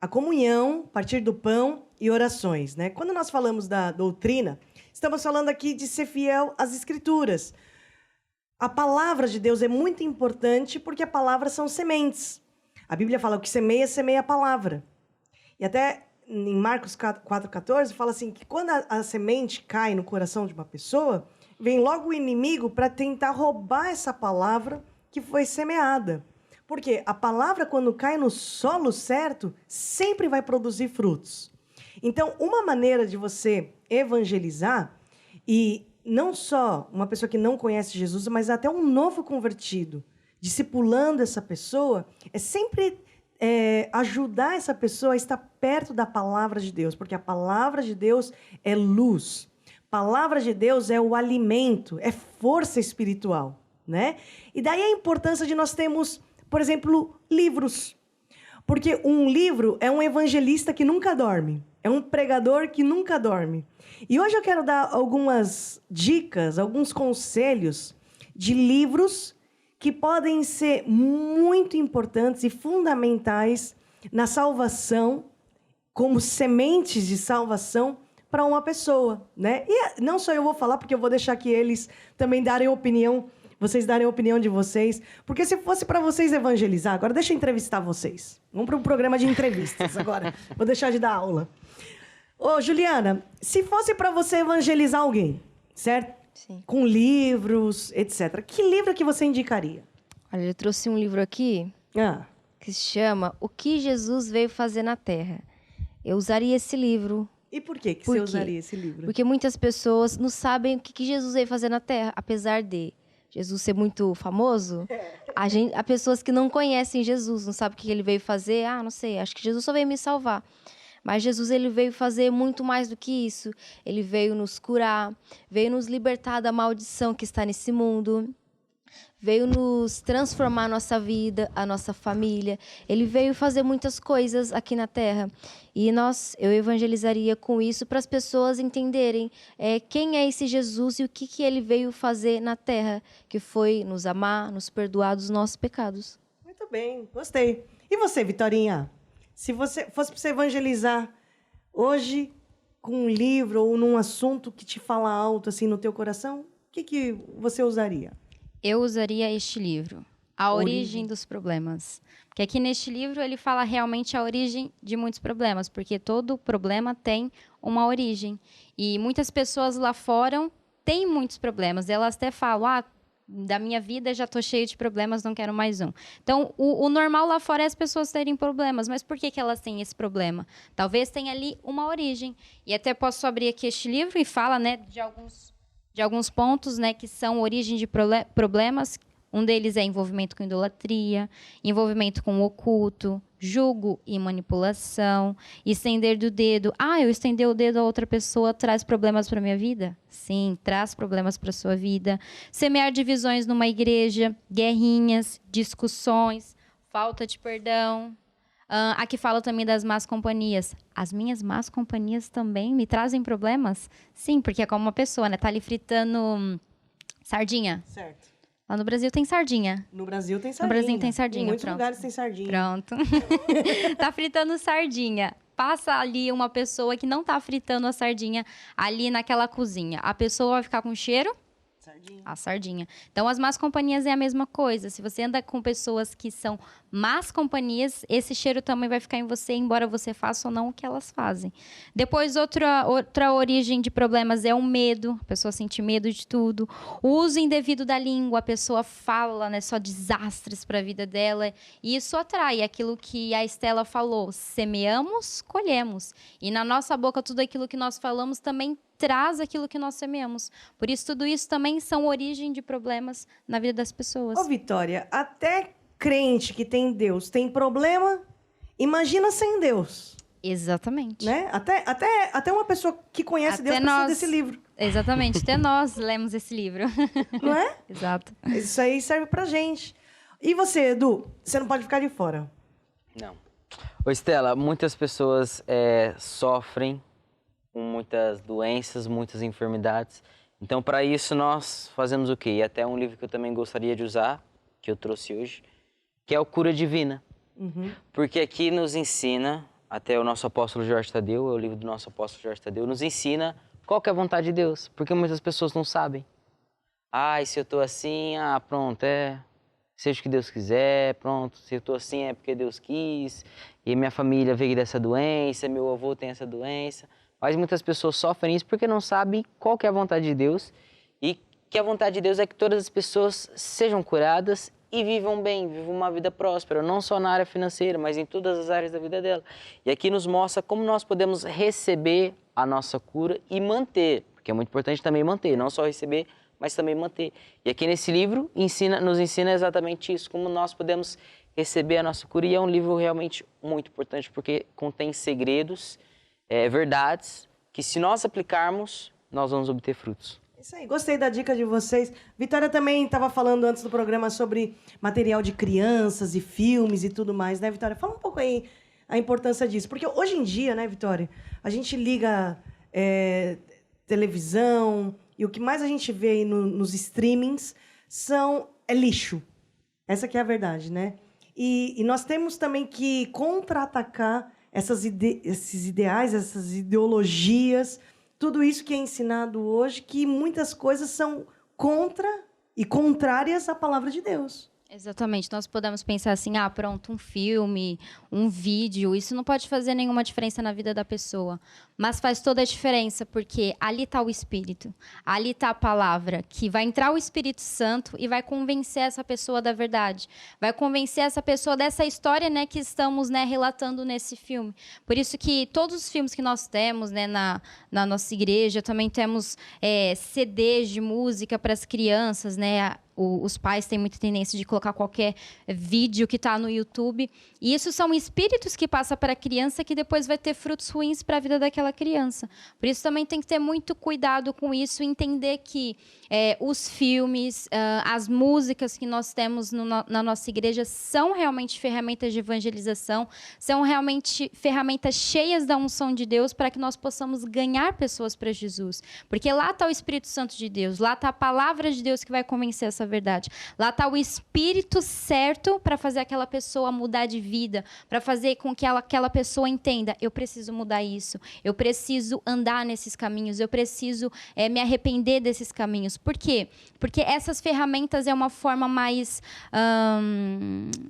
A: a comunhão, partir do pão e orações, né? Quando nós falamos da doutrina, estamos falando aqui de ser fiel às Escrituras. A palavra de Deus é muito importante porque a palavra são sementes. A Bíblia fala: o que semeia, semeia a palavra. E até em Marcos 4,14 fala assim, que quando a semente cai no coração de uma pessoa, vem logo o inimigo para tentar roubar essa palavra que foi semeada. Porque a palavra, quando cai no solo certo, sempre vai produzir frutos. Então, uma maneira de você evangelizar, e não só uma pessoa que não conhece Jesus, mas até um novo convertido, discipulando essa pessoa, é sempre ajudar essa pessoa a estar perto da palavra de Deus, porque a palavra de Deus é luz. A palavra de Deus é o alimento, é força espiritual, né? E daí a importância de nós termos, por exemplo, livros. Porque um livro é um evangelista que nunca dorme. É um pregador que nunca dorme. E hoje eu quero dar algumas dicas, alguns conselhos de livros que podem ser muito importantes e fundamentais na salvação, como sementes de salvação para uma pessoa, né? E não só eu vou falar, porque eu vou deixar que eles também darem opinião, vocês darem a opinião de vocês. Porque se fosse para vocês evangelizar, agora deixa eu entrevistar vocês. Vamos para um programa de entrevistas agora. Vou deixar de dar aula. Ô, Juliana, se fosse para você evangelizar alguém, certo?
B: Sim.
A: Com livros, etc. Que livro que você indicaria?
B: Olha, eu trouxe um livro aqui que se chama O que Jesus Veio Fazer na Terra. Eu usaria esse livro.
A: E por que
B: Por
A: você
B: quê?
A: usaria esse livro?
B: Porque muitas pessoas não sabem o que Jesus veio fazer na Terra, apesar de Jesus ser muito famoso. Há pessoas que não conhecem Jesus, não sabem o que ele veio fazer. Ah, não sei, acho que Jesus só veio me salvar. Mas Jesus, ele veio fazer muito mais do que isso. Ele veio nos curar, veio nos libertar da maldição que está nesse mundo, veio nos transformar a nossa vida, a nossa família. Ele veio fazer muitas coisas aqui na Terra. E eu evangelizaria com isso para as pessoas entenderem quem é esse Jesus e o que ele veio fazer na Terra, que foi nos amar, nos perdoar dos nossos pecados.
A: Muito bem, gostei. E você, Vitorinha? Se você fosse para você evangelizar hoje com um livro ou num assunto que te fala alto assim no teu coração, o que você usaria?
D: Eu usaria este livro, A Origem dos Problemas. Porque aqui neste livro ele fala realmente a origem de muitos problemas, porque todo problema tem uma origem. E muitas pessoas lá fora têm muitos problemas. Elas até falam, da minha vida já estou cheio de problemas, não quero mais um. Então, o normal lá fora é as pessoas terem problemas. Mas por que elas têm esse problema? Talvez tenha ali uma origem. E até posso abrir aqui este livro e fala, né, de alguns pontos, né, que são origem de problemas. Um deles é envolvimento com idolatria, envolvimento com o oculto, julgo e manipulação, estender do dedo. Eu estender o dedo a outra pessoa traz problemas para a minha vida? Sim, traz problemas para a sua vida. Semear divisões numa igreja, guerrinhas, discussões, falta de perdão. Aqui fala também das más companhias. As minhas más companhias também me trazem problemas? Sim, porque é como uma pessoa, né? Tá ali fritando sardinha.
A: Certo.
D: Lá no Brasil tem sardinha.
A: No Brasil tem sardinha.
D: No Brasil tem sardinha,
A: Em muitos
D: pronto.
A: lugares tem sardinha.
D: Pronto. Tá fritando sardinha. Passa ali uma pessoa que não tá fritando a sardinha ali naquela cozinha. A pessoa vai ficar com cheiro?
A: Sardinha.
D: A sardinha. Então, as más companhias é a mesma coisa. Se você anda com pessoas que são más companhias, esse cheiro também vai ficar em você, embora você faça ou não o que elas fazem. Depois, outra origem de problemas é o medo. A pessoa sente medo de tudo. O uso indevido da língua. A pessoa fala, né, só desastres para a vida dela. E isso atrai aquilo que a Estela falou. Semeamos, colhemos. E na nossa boca, tudo aquilo que nós falamos também traz aquilo que nós semeamos. Por isso, tudo isso também são origem de problemas na vida das pessoas.
A: Ô, Vitória, até crente que tem Deus tem problema, imagina sem Deus.
D: Exatamente.
A: Né? Até uma pessoa que conhece Deus precisa desse livro.
D: Exatamente. Até nós lemos esse livro.
A: Não é?
D: Exato.
A: Isso aí serve pra gente. E você, Edu? Você não pode ficar de fora.
C: Não. Ô, Estela, muitas pessoas sofrem com muitas doenças, muitas enfermidades. Então, para isso, nós fazemos o quê? E até um livro que eu também gostaria de usar, que eu trouxe hoje, que é o Cura Divina.
A: Uhum.
C: Porque aqui nos ensina, até o nosso apóstolo Jorge Tadeu, o livro do nosso apóstolo Jorge Tadeu, nos ensina qual que é a vontade de Deus. Porque muitas pessoas não sabem. E se eu estou assim, pronto, seja o que Deus quiser, pronto, se eu estou assim é porque Deus quis, e minha família veio dessa doença, meu avô tem essa doença. Mas muitas pessoas sofrem isso porque não sabem qual que é a vontade de Deus e que a vontade de Deus é que todas as pessoas sejam curadas e vivam bem, vivam uma vida próspera, não só na área financeira, mas em todas as áreas da vida dela. E aqui nos mostra como nós podemos receber a nossa cura e manter, porque é muito importante também manter, não só receber, mas também manter. E aqui nesse livro nos ensina exatamente isso, como nós podemos receber a nossa cura. E é um livro realmente muito importante porque contém segredos, verdades, que se nós aplicarmos, nós vamos obter frutos.
A: Isso aí, gostei da dica de vocês. Vitória também estava falando antes do programa sobre material de crianças e filmes e tudo mais, né, Vitória? Fala um pouco aí a importância disso. Porque hoje em dia, né, Vitória, a gente liga televisão e o que mais a gente vê aí nos streamings é lixo. Essa que é a verdade, né? E nós temos também que contra-atacar esses ideais, essas ideologias, tudo isso que é ensinado hoje, que muitas coisas são contra e contrárias à palavra de Deus.
D: Exatamente. Nós podemos pensar assim, pronto, um filme, um vídeo, isso não pode fazer nenhuma diferença na vida da pessoa. Mas faz toda a diferença, porque ali está o Espírito, ali está a palavra, que vai entrar o Espírito Santo e vai convencer essa pessoa da verdade. Vai convencer essa pessoa dessa história, né, que estamos, né, relatando nesse filme. Por isso que todos os filmes que nós temos, né, na nossa igreja, também temos CDs de música para as crianças, né. Os pais têm muita tendência de colocar qualquer vídeo que está no YouTube. E isso são espíritos que passam para a criança que depois vai ter frutos ruins para a vida daquela criança. Por isso também tem que ter muito cuidado com isso e entender que os filmes, as músicas que nós temos na nossa igreja são realmente ferramentas de evangelização, são realmente ferramentas cheias da unção de Deus para que nós possamos ganhar pessoas para Jesus. Porque lá está o Espírito Santo de Deus, lá está a palavra de Deus que vai convencer essa verdade. Lá está o Espírito certo para fazer aquela pessoa mudar de vida, para fazer com que aquela pessoa entenda, eu preciso mudar isso, eu preciso andar nesses caminhos, eu preciso me arrepender desses caminhos. Por quê? Porque essas ferramentas é uma forma mais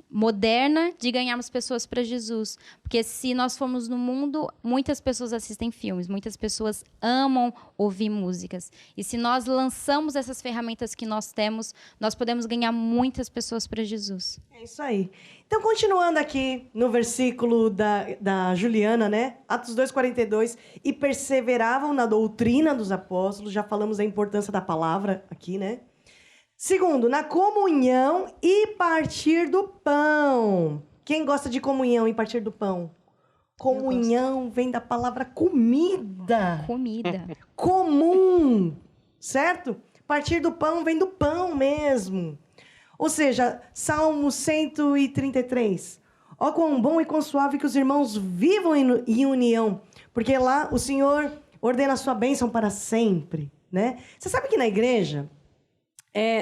D: moderna de ganharmos pessoas para Jesus. Porque se nós formos no mundo, muitas pessoas assistem filmes, muitas pessoas amam ouvir músicas. E se nós lançamos essas ferramentas que nós temos, nós podemos ganhar muitas pessoas para Jesus.
A: É isso aí. Então, continuando aqui no versículo da Juliana, né? Atos 2:42, e perseveravam na doutrina dos apóstolos, já falamos da importância da palavra aqui, né? Segundo, na comunhão e partir do pão. Quem gosta de comunhão e partir do pão? Comunhão vem da palavra comida.
D: Comida.
A: Comum, certo? Partir do pão vem do pão mesmo. Ou seja, Salmo 133. Ó, quão bom e quão suave que os irmãos vivam em união, porque lá o Senhor ordena a sua bênção para sempre, né? Você sabe que na igreja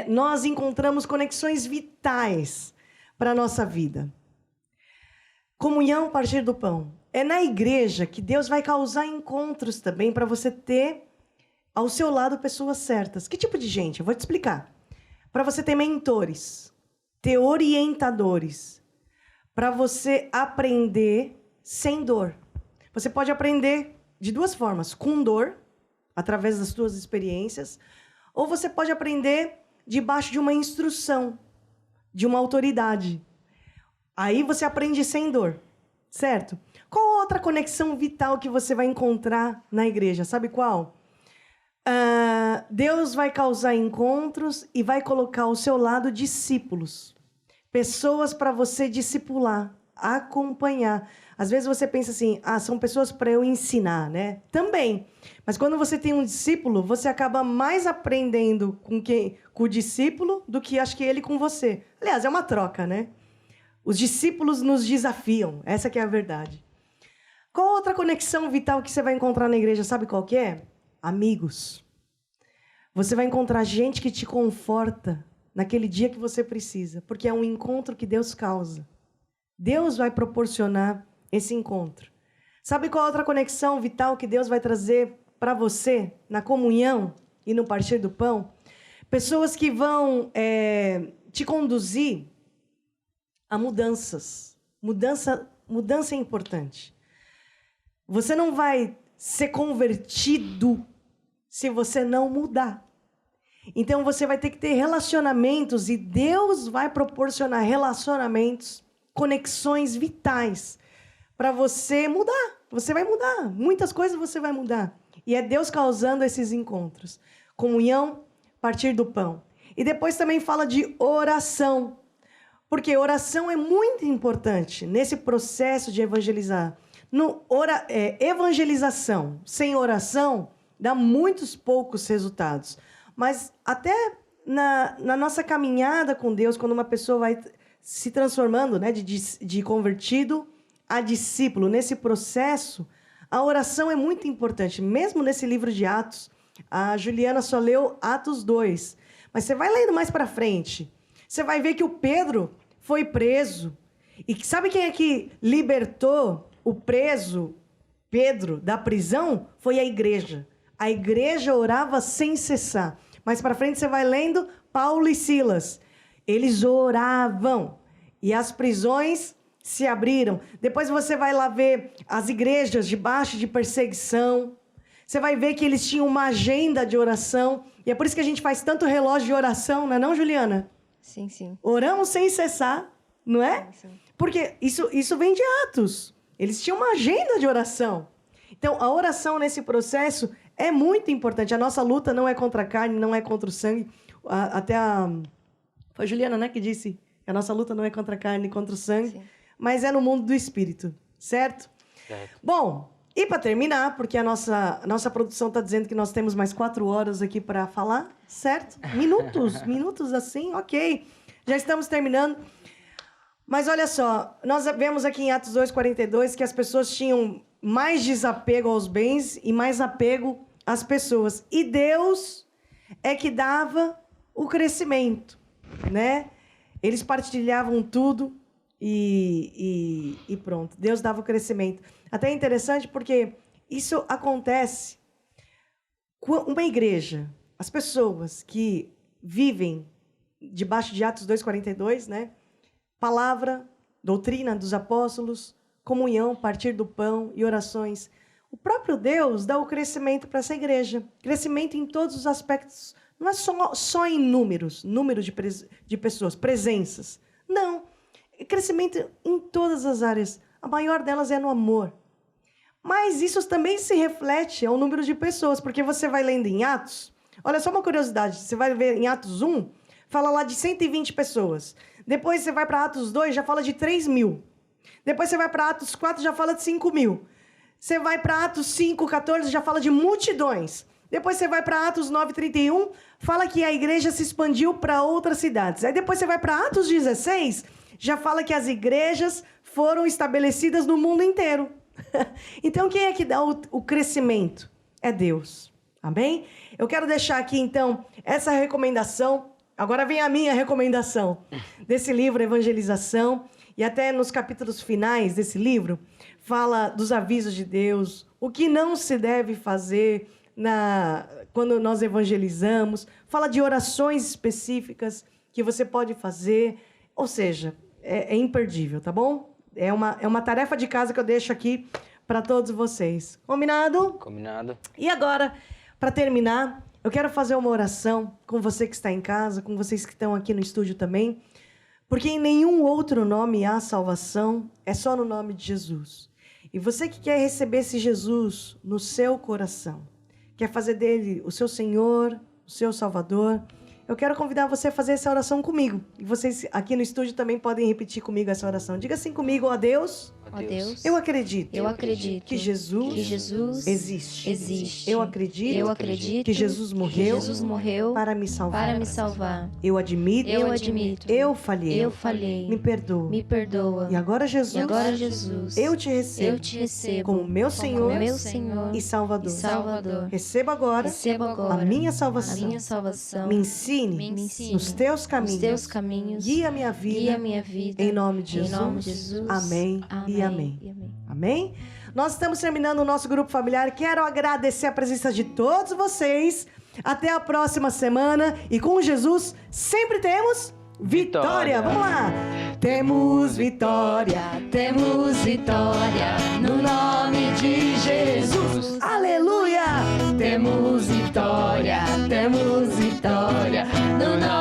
A: nós encontramos conexões vitais para a nossa vida. Comunhão, partir do pão. É na igreja que Deus vai causar encontros também para você ter ao seu lado pessoas certas. Que tipo de gente? Eu vou te explicar. Para você ter mentores, ter orientadores, para você aprender sem dor. Você pode aprender de duas formas, com dor, através das suas experiências, ou você pode aprender debaixo de uma instrução, de uma autoridade. Aí você aprende sem dor, certo? Qual outra conexão vital que você vai encontrar na igreja? Sabe qual? Deus vai causar encontros e vai colocar ao seu lado discípulos. Pessoas para você discipular, acompanhar. Às vezes você pensa assim, são pessoas para eu ensinar, né? Também. Mas quando você tem um discípulo, você acaba mais aprendendo com o discípulo do que acho que ele com você. Aliás, é uma troca, né? Os discípulos nos desafiam. Essa que é a verdade. Qual outra conexão vital que você vai encontrar na igreja? Sabe qual que é? Amigos. Você vai encontrar gente que te conforta naquele dia que você precisa, porque é um encontro que Deus causa. Deus vai proporcionar esse encontro. Sabe qual outra conexão vital que Deus vai trazer para você na comunhão e no partir do pão? Pessoas que vão te conduzir a mudanças. Mudança é importante. Você não vai ser convertido se você não mudar. Então você vai ter que ter relacionamentos e Deus vai proporcionar relacionamentos, conexões vitais para você mudar. Você vai mudar. Muitas coisas você vai mudar. E é Deus causando esses encontros. Comunhão, partir do pão. E depois também fala de oração. Porque oração é muito importante nesse processo de evangelizar. Evangelização sem oração dá muitos poucos resultados. Mas até na nossa caminhada com Deus, quando uma pessoa vai se transformando, né, de convertido a discípulo, nesse processo, a oração é muito importante. Mesmo nesse livro de Atos, a Juliana só leu Atos 2. Mas você vai lendo mais para frente, você vai ver que o Pedro foi preso, E sabe quem é que libertou o preso Pedro da prisão? Foi a igreja. A igreja orava sem cessar. Mais para frente você vai lendo Paulo e Silas. Eles oravam e as prisões se abriram. Depois você vai lá ver as igrejas debaixo de perseguição. Você vai ver que eles tinham uma agenda de oração. E é por isso que a gente faz tanto relógio de oração, não é não, Juliana?
B: Sim, sim.
A: Oramos sem cessar, não é?
B: Sim.
A: Porque isso vem de Atos. Eles tinham uma agenda de oração. Então, a oração nesse processo é muito importante. A nossa luta não é contra a carne, não é contra o sangue. Foi a Juliana, né, que disse que a nossa luta não é contra a carne, contra o sangue, sim, mas é no mundo do espírito, certo?
C: Certo.
A: Bom, e para terminar, porque a nossa produção está dizendo que nós temos mais 4 horas aqui para falar, certo? Minutos assim, ok. Já estamos terminando. Mas olha só, nós vemos aqui em Atos 2:42 que as pessoas tinham mais desapego aos bens e mais apego às pessoas. E Deus é que dava o crescimento, né? Eles partilhavam tudo e pronto. Deus dava o crescimento. Até é interessante porque isso acontece com uma igreja. As pessoas que vivem debaixo de Atos 2:42, né? Palavra, doutrina dos apóstolos, comunhão, partir do pão e orações. O próprio Deus dá o crescimento para essa igreja. Crescimento em todos os aspectos. Não é só em números de pessoas, presenças. Não. É crescimento em todas as áreas. A maior delas é no amor. Mas isso também se reflete ao número de pessoas, porque você vai lendo em Atos. Olha só uma curiosidade. Você vai ver em Atos 1, fala lá de 120 pessoas. Depois você vai para Atos 2, já fala de 3.000. Depois você vai para Atos 4, já fala de 5.000. Você vai para Atos 5:14, já fala de multidões. Depois você vai para Atos 9:31, fala que a igreja se expandiu para outras cidades. Aí depois você vai para Atos 16, já fala que as igrejas foram estabelecidas no mundo inteiro. Então, quem é que dá o crescimento? É Deus. Amém? Eu quero deixar aqui, então, essa recomendação. Agora vem a minha recomendação desse livro, Evangelização. E até nos capítulos finais desse livro, fala dos avisos de Deus, o que não se deve fazer quando nós evangelizamos. Fala de orações específicas que você pode fazer. Ou seja, é imperdível, tá bom? É uma tarefa de casa que eu deixo aqui para todos vocês. Combinado?
C: Combinado.
A: E agora, para terminar, eu quero fazer uma oração com você que está em casa, com vocês que estão aqui no estúdio também, porque em nenhum outro nome há salvação, é só no nome de Jesus. E você que quer receber esse Jesus no seu coração, quer fazer dele o seu Senhor, o seu Salvador, eu quero convidar você a fazer essa oração comigo. E vocês aqui no estúdio também podem repetir comigo essa oração. Diga assim comigo: ó Deus,
B: Ó Deus,
A: eu acredito
B: que Jesus existe.
A: Eu acredito que Jesus morreu para me salvar. Eu admito, eu falhei. Me perdoa. E agora, Jesus, eu te recebo como meu Senhor e Salvador. Receba agora a minha salvação. Me ensine nos teus caminhos. Guia minha vida. Em nome de Jesus. Amém e amém. Amém? Nós estamos terminando o nosso grupo familiar. Quero agradecer a presença de todos vocês. Até a próxima semana. E com Jesus sempre temos vitória. Vamos lá. Temos vitória no nome de Jesus. Aleluia. Temos vitória no nome